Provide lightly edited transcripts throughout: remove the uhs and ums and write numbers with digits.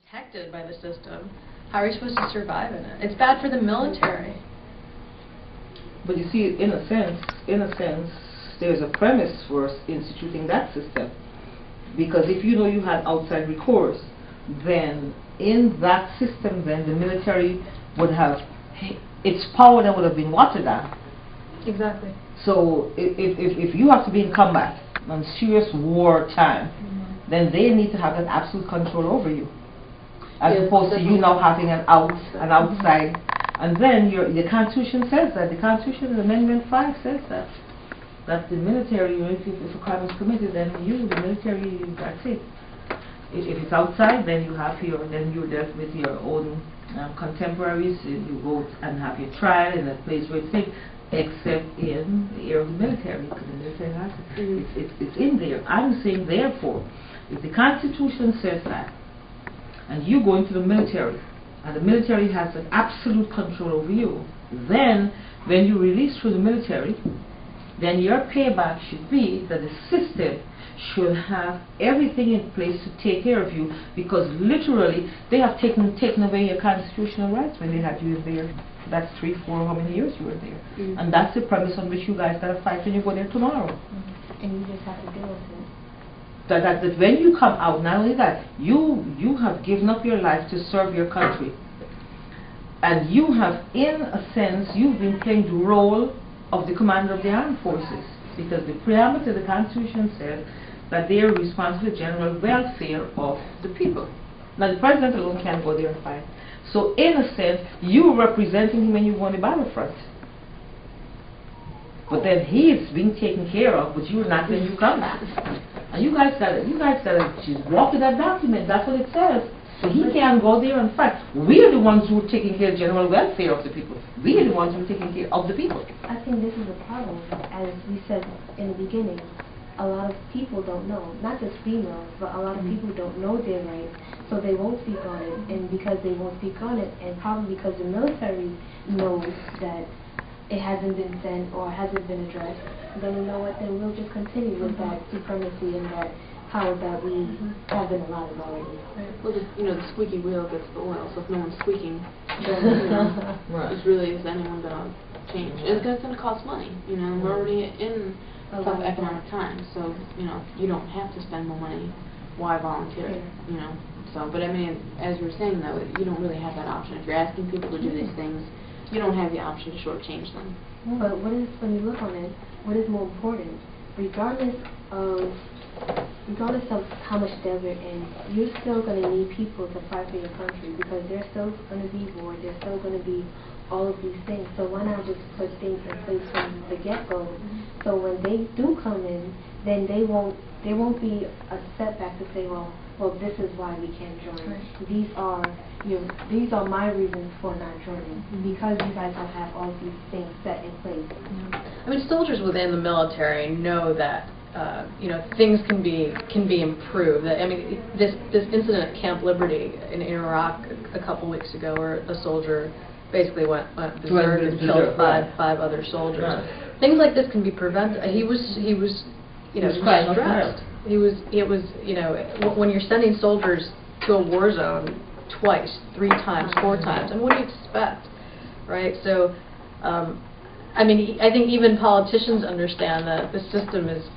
protected by the system, how are you supposed to survive in it? It's bad for the military. But you see, in a sense, there's a premise for us instituting that system. Because if you know you had outside recourse, then in that system, then the military would have, its power then would have been watered down. Exactly. So if you have to be in combat, on serious war time, then they need to have an absolute control over you, as opposed to you now having an outside. And then the Constitution says that. The Constitution, Amendment 5 says that the military, if a crime is committed, then the military, that's it. If it's outside, then you're dealt with your own contemporaries. You go and have your trial in a place where it's safe, except in the area of the military, because the military has it. It's in there. I'm saying, therefore, if the Constitution says that, and you go into the military, and the military has an absolute control over you, then when you release through the military, then your payback should be that the system should have everything in place to take care of you, because literally they have taken away your constitutional rights when they had you there. That's 3, 4, how many years you were there. And that's the premise on which you guys got to fight when you go there tomorrow. And you just have to deal with it. That when you come out, not only that, you have given up your life to serve your country. And you have, in a sense, you've been playing the role of the commander of the armed forces. Because the preamble to the Constitution says that they are responsible for the general welfare of the people. Now, the president alone can't go there and fight. So, in a sense, you are representing him when you go on the battlefront. But then he is being taken care of, but you're not when you come back. And you guys gotta just walk with that document. That's what it says. So he can't go there and fight. We're the ones who are taking care of general welfare of the people. We're the ones who are taking care of the people. I think this is a problem. As we said in the beginning, a lot of people don't know, not just females, but a lot of people don't know their rights, so they won't speak on it. And because they won't speak on it, and probably because the military knows that it hasn't been sent or hasn't been addressed, then you know what, then we'll just continue with that supremacy and that power that we have been allotted already. Well, the squeaky wheel gets the oil, so if no one's squeaking, then, is anyone going to change? It's going to cost money, we're already in tough economic times, so, you don't have to spend more money. Why volunteer, So, but I mean, as you were saying, though, you don't really have that option. If you're asking people to do these things, you don't have the option to shortchange them. But when you look on it, what is more important? Regardless of how much debt we're in, you're still going to need people to fight for your country, because there's still going to be war, there's still going to be all of these things. So why not just put things in place from the get-go? So when they do come in, then there won't be a setback to say, well, this is why we can't join. These are my reasons for not joining, because you guys don't have all these things set in place. I mean, soldiers within the military know that things can be improved. I mean, this incident at Camp Liberty in Iraq a couple weeks ago, where a soldier basically went berserk and killed five other soldiers. Things like this can be prevented. He was stressed. When you're sending soldiers to a war zone twice, 3 times, 4 times, and what do you expect, right? So, I mean, I think even politicians understand that the system is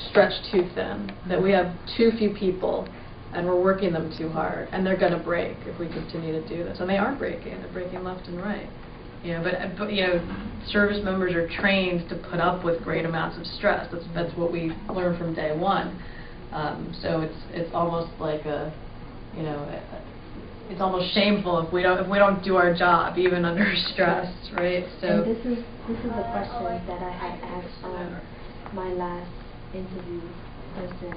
stretched too thin, that we have too few people, and we're working them too hard, and they're going to break if we continue to do this. And they are breaking. They're breaking left and right. But service members are trained to put up with great amounts of stress. That's what we learned from day one. So it's almost like it's almost shameful if we don't do our job even under stress, right? So. And this is a question that I had asked on my last interview person.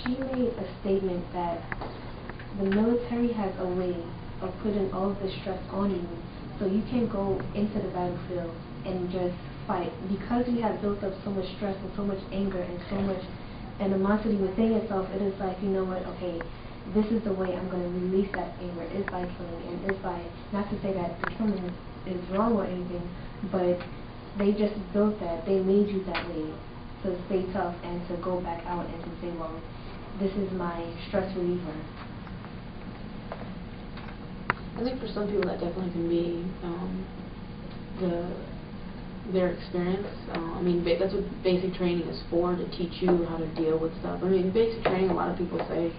She made a statement that the military has a way of putting all of the stress on you, so you can go into the battlefield and just fight, because you have built up so much stress and so much anger and so much animosity within yourself. It is like, you know what, okay, this is the way I'm going to release that anger, is by killing, and is by, not to say that the killing is wrong or anything, but they just built that, they made you that way to stay tough and to go back out and to say, well, this is my stress reliever. I think for some people that definitely can be their experience. I mean, that's what basic training is for, to teach you how to deal with stuff. I mean, basic training, a lot of people say,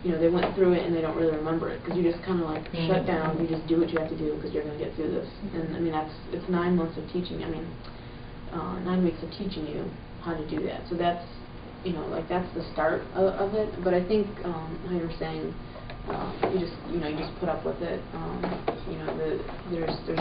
you know, they went through it and they don't really remember it, because you just kind of like shut down, you just do what you have to do because you're going to get through this. And I mean, it's 9 months of teaching, 9 weeks of teaching you how to do that. So that's, you know, like that's the start of it. But I think, how you were saying, you just put up with it. You know, there's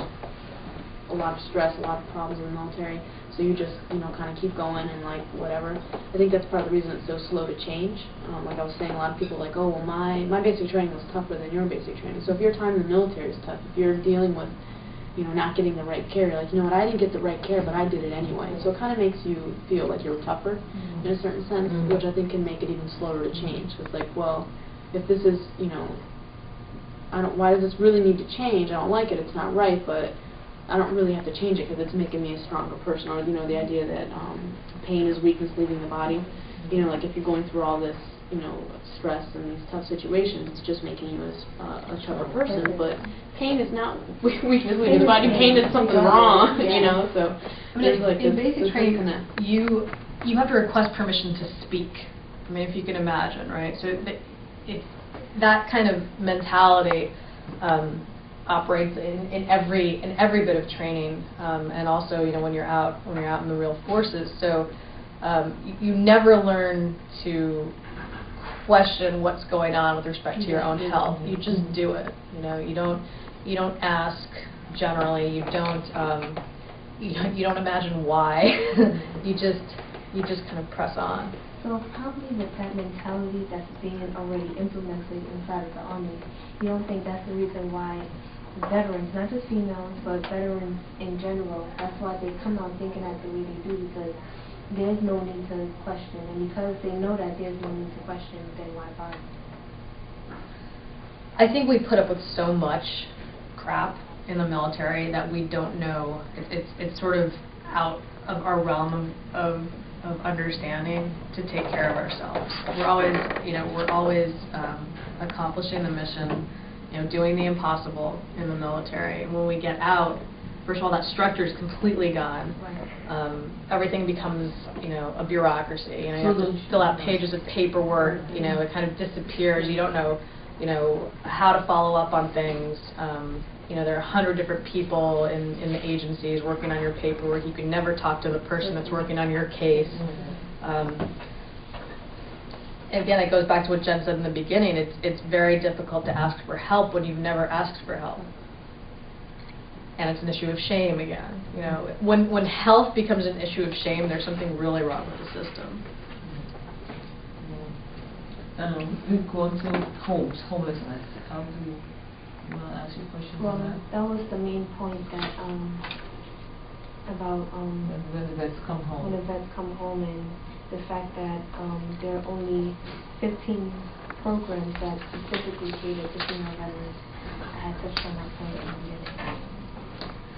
a lot of stress, a lot of problems in the military, so you just, you know, kind of keep going and like whatever. I think that's part of the reason it's so slow to change. Like I was saying, a lot of people are like, oh, well, my basic training was tougher than your basic training. So if your time in the military is tough, if you're dealing with, you know, not getting the right care, you're like, you know what, I didn't get the right care, but I did it anyway. So it kind of makes you feel like you're tougher in a certain sense, which I think can make it even slower to change. It's like, well, if this is, you know, why does this really need to change? I don't like it, it's not right, but I don't really have to change it because it's making me a stronger person. Or, you know, the idea that pain is weakness leaving the body. You know, like if you're going through all this, you know, stress and these tough situations, it's just making you a tougher person. But pain is not weakness leaving the body. Pain is something wrong, you know. So I mean, in basic training, you have to request permission to speak. I mean, if you can imagine, right? So that kind of mentality operates in every bit of training, and also, you know, when you're out in the real forces. So you never learn to question what's going on with respect to your own health. You just do it. You know, you don't ask generally. You don't imagine why. you just kind of press on. So probably with that mentality that's being already implemented inside of the Army, you don't think that's the reason why veterans, not just females, but veterans in general, that's why they come out thinking that the way they do, because there's no need to question, and because they know that there's no need to question, then why bother? I think we put up with so much crap in the military that we don't know. It's sort of out of our realm of understanding to take care of ourselves. We're always accomplishing the mission, you know, doing the impossible in the military. And when we get out, first of all, that structure is completely gone. Right. Everything becomes, you know, a bureaucracy. You know, you have to fill out pages of paperwork. You know, it kind of disappears. You don't know, you know, how to follow up on things. You know, there are 100 different people in the agencies working on your paperwork. You can never talk to the person that's working on your case. Again, it goes back to what Jen said in the beginning. It's very difficult to ask for help when you've never asked for help. And it's an issue of shame again. You know, when health becomes an issue of shame, there's something really wrong with the system. We go into homelessness. How do you want to ask you a question Well, on that was the main point that about when the vets come home. when the vets come home, and the fact that there are only 15 programs that specifically cater to female veterans. I had touched on that point in the beginning.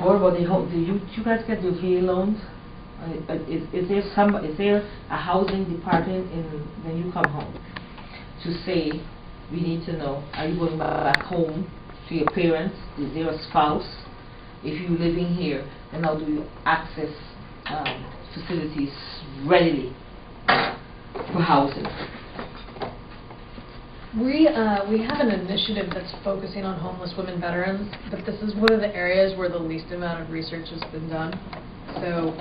What about the home? Do you guys get your VA loans? Is there a housing department when you come home to say, we need to know, are you going back home to your parents? Is there a spouse? If you're living here, then how do you access facilities readily for housing? We have an initiative that's focusing on homeless women veterans, but this is one of the areas where the least amount of research has been done. So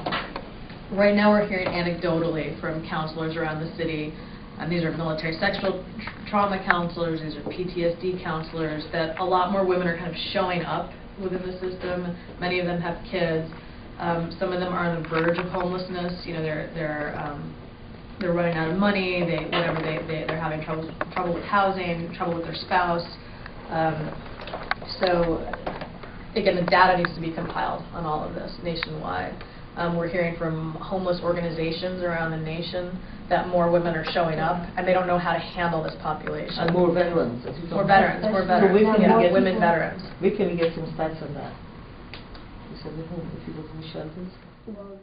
right now we're hearing anecdotally from counselors around the city, and these are military sexual trauma counselors, these are PTSD counselors, that a lot more women are kind of showing up within the system. Many of them have kids. Some of them are on the verge of homelessness. You know, they're running out of money. They're having trouble with housing, trouble with their spouse. So again, the data needs to be compiled on all of this nationwide. We're hearing from homeless organizations around the nation that more women are showing up, and they don't know how to handle this population. And more veterans. More veterans. So Women veterans. Where can we get some stats on that? You said the home, if you go to the shelters? Well,